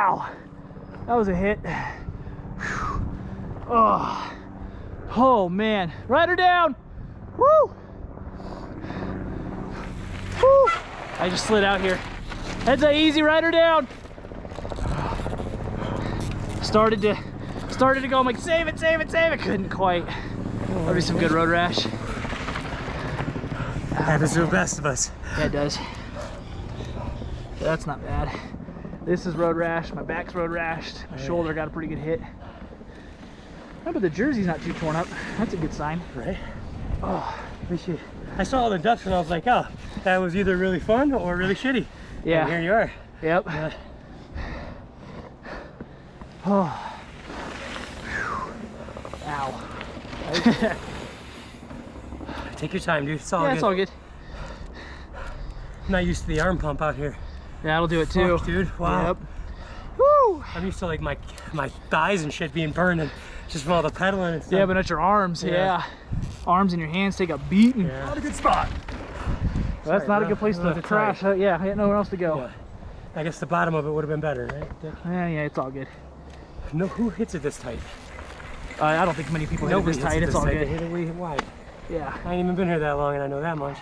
Wow, that was a hit. Whew. Oh man, ride her down. Woo! Woo! I just slid out here. Heads up, easy, ride her down. Started to go. I'm like, save it, save it, save it. Couldn't quite. That'll be some good road rash. Happens to the best of us. Yeah, it does. That's not bad. This is road rash. My back's road rashed. My shoulder got a pretty good hit. Oh, but the jersey's not too torn up. That's a good sign. Right? Oh, I saw all the ducks and I was like, oh, that was either really fun or really shitty. yeah. And here you are. Yep. Oh. Ow. Take your time, dude. It's all Yeah, good. it's all good. I'm not used to the arm pump out here. Yeah, that'll do it too. Fuck, dude. Wow. Yep. Woo! I'm used to like my thighs and shit being burned just from all the pedaling and stuff. Yeah, but not your arms. Yeah. Arms and your hands take a beating. Yeah. Not a good spot. Well, that's not a good place to crash. Yeah, I had nowhere else to go. Yeah. I guess the bottom of it would have been better, right, Dick? Yeah, it's all good. No, who hits it this tight? I don't think many people hit it this tight. It's all They good. hit it way wide. Yeah. I ain't even been here that long and I know that much.